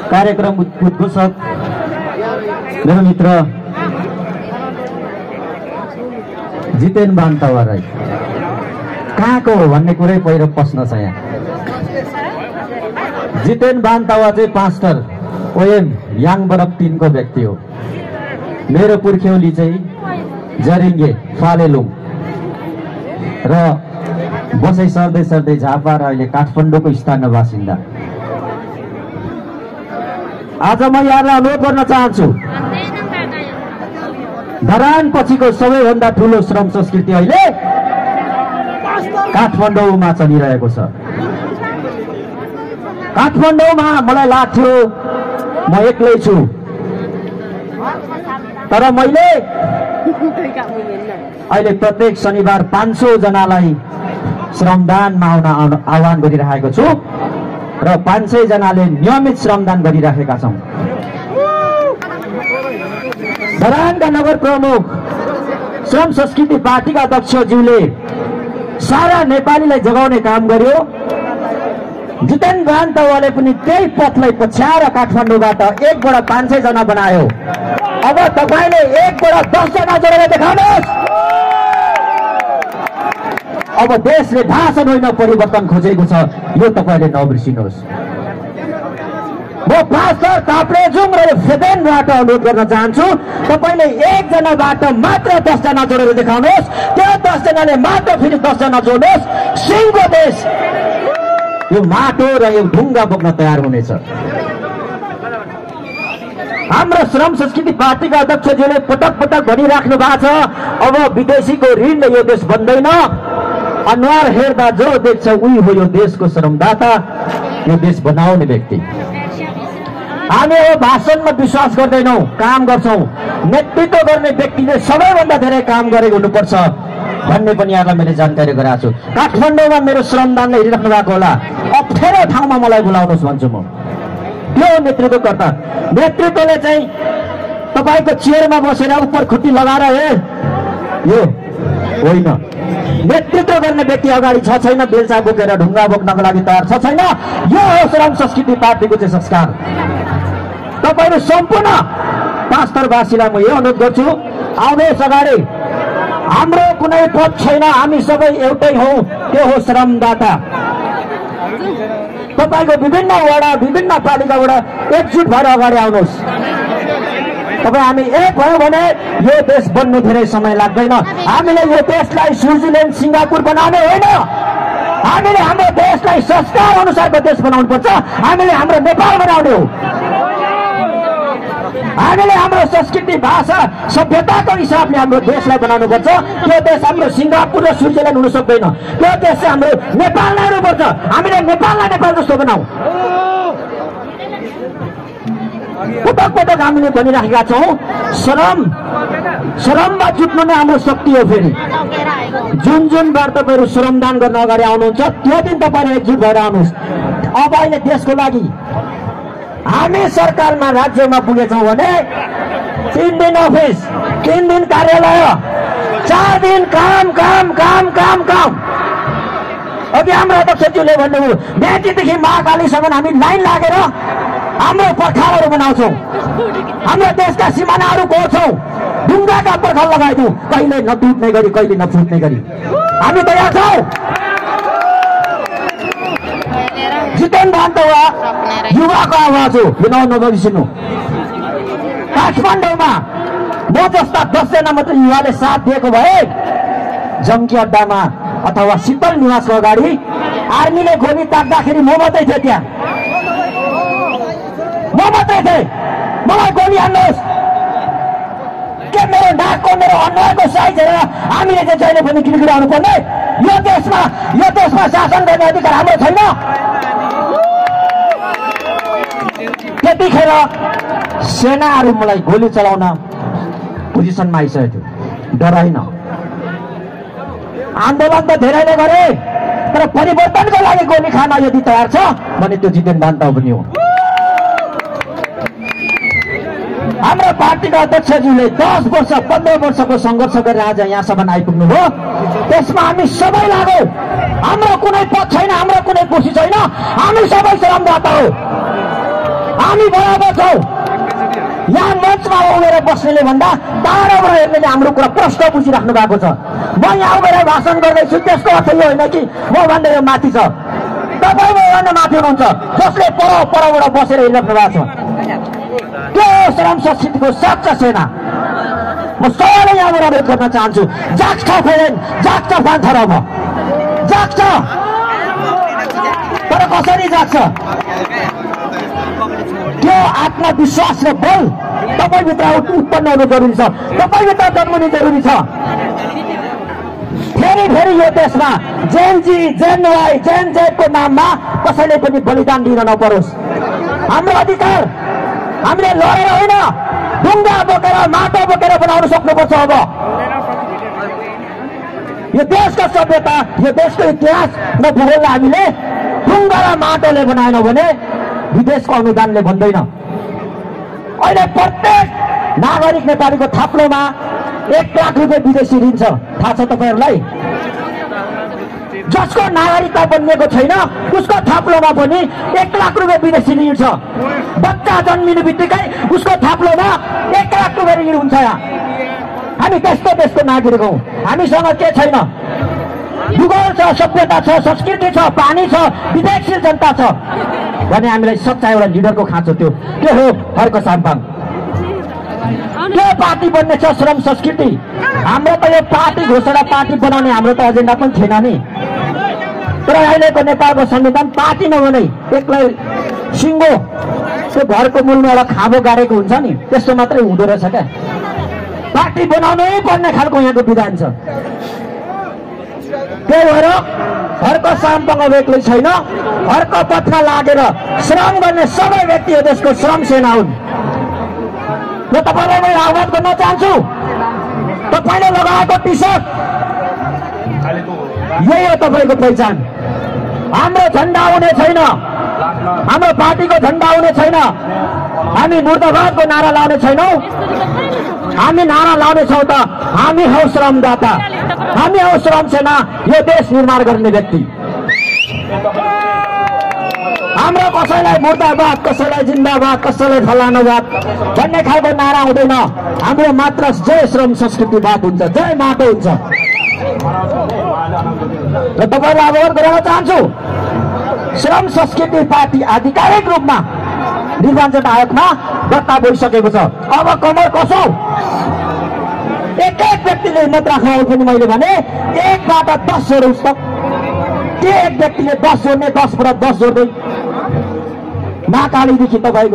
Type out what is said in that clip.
कार्यक्रम उद्घोषक मेरो मित्र जितेन बान्तावा राई कहाँको हो भन्ने कुरै पहिलो प्रश्न छ यहाँ। जितेन बान्तावा चाहिँ पास्टर ओएम याङ बरफ 3 को व्यक्ति हो। मेरो पुर्ख्यौली चाहिँ जरिङ्गे फालेलुङ र बसाइ सर्दै सर्दै झापा र अहिले काठमाडौँको स्थानीय बासिन्दा। आज म यहाँलाई अनुरोध गर्न चाहन्छु, धरान पछिको सबैभन्दा ठुलो श्रम संस्कृति अहिले काठमाडौँमा चलिरहेको छ। काठमाडौँमा मलाई लाग्थ्यो म एक्लै छु, तर मैले अहिले प्रत्येक शनिबार 500 जनालाई श्रमदानमा आउन आह्वान गरिरहेको छु र 500 जनाले नियमित श्रमदान गरिरहेका छौं। धरानका नगर प्रमुख श्रम संस्कृति पार्टीका अध्यक्षज्यूले सारा नेपालीलाई जगाउने काम गर्यो। जितेन बान्तवाले पनि त्यही पथलाई पछ्याएर काठमाडौँबाट 1 बाट 500 जना बनायो। अब तपाईले 1 बाट 10 जना जोडेर देखाउनुहोस्। अब देशले भाषण होइन परिवर्तन खोजेको छ, यो तपाईले नबिर्सिनुहोस्। म पास्टर ताप्लेजुङ र फेदेनबाट अनुरोध गर्न चाहन्छु, तपाईले 1 जनाबाट मात्र 10 जना जोडेर देखाउनुहोस्। त्यो 10 जनाले मात्र फेरि 10 जना जोड्नुहोस्। सिंहको देश यो माटो र यो ढुङ्गा बोक्न तयार हुनेछ। हाम्रो श्रम संस्कृति पार्टीका अध्यक्षज्यूले पटक पटक भनिराख्नु भएको छ, अब विदेशीको ऋणले यो देश बन्दैन। अनुहार हेर्दा जो देख्छ उही हो यो देशको श्रमदाता, यो देश बनाउने व्यक्ति। हामी यो भाषणमा विश्वास गर्दैनौं, काम गर्छौं। नेतृत्व गर्ने व्यक्तिले सबैभन्दा धेरै काम गरेको हुनुपर्छ भन्ने पनि यहाँलाई मैले जानकारी गराएको छु। काठमाडौँमा मेरो श्रमदानले हेरिराख्नु भएको होला, अप्ठ्यारो ठाउँमा मलाई बोलाउनुहोस् भन्छु म। त्यो नेतृत्वकर्ता। नेतृत्वले चाहिँ तपाईको चेयरमा बसेर उपर खुट्टी लगाएर यो होइन। नेतृत्व गर्ने व्यक्ति अगाडि छ छैन, बेलचा बोकेर ढुङ्गा बोक्नको लागि तयार छ छैन, यो हो श्रम संस्कृति पार्टीको चाहिँ संस्कार। तपाईले सम्पूर्ण पास्टरवासीलाई म यो अनुरोध गर्छु, आउनुहोस् अगाडि। हाम्रो कुनै पद छैन, हामी सबै एउटै हौ, त्यो हो श्रमदाता। तपाईको विभिन्न वडा विभिन्न पालिकाबाट एकजुट भएर अगाडि आउनुहोस्। तपाईँ हामी एक भयो भने यो देश बन्नु धेरै समय लाग्दैन। हामीले यो देशलाई स्विजरल्यान्ड सिङ्गापुर बनाउने होइन, हामीले हाम्रो देशलाई संस्कार अनुसारको देश बनाउनु पर्छ। हामीले हाम्रो नेपाल बनाउने हो। हामीले हाम्रो संस्कृति भाषा सभ्यताको हिसाबले हाम्रो देशलाई बनाउनु पर्छ। त्यो देश हाम्रो सिङ्गापुर र स्विजरल्यान्ड हुन सक्दैन, त्यो देश चाहिँ हाम्रो नेपाल नै हुनुपर्छ। हामीले नेपाललाई नेपाल जस्तो बनाऊ। पटक पटक हामीले भनिराखेका छौँ, श्रममा जुट्नु नै हाम्रो शक्ति हो। फेरि जुन जुन बार तपाईहरू श्रमदान गर्न अगाडि आउनुहुन्छ त्यो दिन तपाईहरू एकजुट भएर आउनुहोस्। अब अहिले देशको लागि हामी सरकारमा राज्यमा पुगेछौँ भने 3 दिन अफिस, 3 दिन कार्यालय, 4 दिन काम काम काम काम काम। अघि हाम्रो अध्यक्षज्यूले भन्नुभयो, मेचीदेखि महाकालीसम्म हामी लाइन लागेर हाम्रो पर्खालहरू बनाउँछौँ, हाम्रो देशका सिमानाहरू कोर्छौँ, ढुङ्गाका पर्खाल लगाइदिउँ, कहिले नटुट्ने गरी कहिले नफुट्ने गरी। हामी तयार छौँ। जितेन बान्तवा युवाको आवाज हो, यो नबिर्सिनु। काठमाडौँमा म जस्ता 10 जना मात्र युवाले साथ दिएको भए जङ्गी अड्डामा अथवा शीतल निवासको अगाडि आर्मीले गोली ताक्दाखेरि म मात्रै थिएँ, त्यहाँ म मात्रै थिएँ। मलाई गोली हान्नुहोस् के मेरो नाकको मेरो अनुहारको साइज हेरेर हामीले चाहिँ जहिले पनि गिरगिराउनु पर्ने? यो देशमा शासन गर्ने अधिकार हाम्रो छैन। त्यतिखेर सेनाहरू मलाई गोली चलाउन पोजिसनमा आइसकेको थियो, डराइन। आन्दोलन त धेरैले गरे, तर परिवर्तनको लागि गोली खान यदि तयार छ भने त्यो जितेन बान्तवा पनि हो। हाम्रो पार्टीका अध्यक्षज्यूले 10 वर्ष 15 वर्षको सङ्घर्ष गरेर आज यहाँसम्म आइपुग्नु भयो। त्यसमा हामी सबै लागौँ। हाम्रो कुनै पद छैन, हाम्रो कुनै कोसिस छैन, हामी सबै श्रमदाता हो। हामी बराबर छौँ। यहाँ मञ्चमा उभिएर बस्नेले भन्दा टाढोबाट हेर्नेले हाम्रो कुरा प्रश्न बुझिराख्नु भएको छ। म यहाँ उभिएर भाषण गर्दैछु त्यसको अर्थ यो होइन कि म भन्दा यो माथि छ, तपाईँ मभन्दा माथि हुनुहुन्छ जसले परबाट बसेर हिँडिराख्नु भएको छ। त्यो श्रम संस्कृतिको साँच्चा सेना। म सबैलाई यहाँबाट अनुरोध गर्न चाहन्छु, जाग्छ फेरि जाग्छ भन्छ र अब जाग्छ, तर कसरी जाग्छ? त्यो आत्मविश्वास र बल तपाईँभित्र उत्पन्न हुनु जरुरी छ, तपाईँभित्र जन्मनु जरुरी छ। फेरि फेरि यो देशमा जेनजी जेन वाई जेन जेडको नाममा कसैले पनि बलिदान दिन नपरोस्। हाम्रो अधिकार हामीले लडेर होइन, ढुङ्गा बोकेर माटो बोकेर बनाउन सक्नुपर्छ। अब यो देशको सभ्यता, यो देशको इतिहास र भूगोललाई हामीले ढुङ्गा र माटोले बनाएनौँ भने विदेशको अनुदानले भन्दैन। अहिले प्रत्येक नागरिक नेपालीको थाप्लोमा 1 लाख रुपियाँ विदेशी ऋण छ, थाहा छ तपाईँहरूलाई? जसको नागरिकता बनिएको छैन उसको थाप्लोमा पनि 1 लाख रुपियाँ विदेशी ऋण छ। बच्चा जन्मिने बित्तिकै उसको थाप्लोमा 1 लाख रुपियाँ ऋण हुन्छ। यहाँ हामी त्यस्तो देशको नागरिक हौँ। हामीसँग के छैन? भूगोल छ, सभ्यता छ, संस्कृति छ, पानी छ, विवेकशील जनता छ भने हामीलाई सच्चा एउटा लिडरको खाँचो त्यो के हो? हर्क साम्पाङ। के पार्टी बन्ने छ? श्रम संस्कृति। हाम्रो त यो पार्टी घोषणा पार्टी बनाउने हाम्रो त एजेन्डा पनि थिएन नि। तर अहिलेको नेपालको संविधान पार्टी नबनाई एक्लै सिङ्गो त्यो घरको मूलमा एउटा खाँबो गाडेको हुन्छ नि, त्यस्तो मात्रै हुँदो रहेछ क्या। पार्टी बनाउनै पर्ने खालको यहाँको विधान छ। त्यही भएर हर्क साम्पाङ अब एक्लै छैन, हर्क पथमा लागेर श्रम गर्ने सबै व्यक्ति यो देशको श्रम सेना हुन्। म तपाईँलाई म आह्वान गर्न चाहन्छु, तपाईँले लगाएको टी सर्ट यही हो तपाईँको पहिचान। हाम्रो झन्डा आउने छैन, हाम्रो पार्टीको झन्डा आउने छैन। हामी मुर्दाबादको नारा लाउने छैनौँ। हामी नारा लाउनेछौँ त हामी हौ श्रमदाता, हामी हौ श्रम सेना, यो देश निर्माण गर्ने व्यक्ति। हाम्रो कसैलाई मुर्दाबाद, कसैलाई जिन्दाबाद, कसैलाई फलानुबाद भन्ने खालको नारा हुँदैन। हाम्रो मात्र जय श्रम संस्कृतिवाद हुन्छ, जय माटो हुन्छ। र तपाईँलाई अवगत गराउन चाहन्छु, श्रम संस्कृति पार्टी आधिकारिक रूपमा निर्वाचन आयोगमा दर्ता भइसकेको छ। अब कमर कसो? एक व्यक्तिले हिम्मत राख्नु पनि मैले भने 1बाट 10 जोडोस् त। के एक व्यक्तिले 10 जोड्ने, 10बाट 10 जोड्दै महाकालीदेखि तपाईँको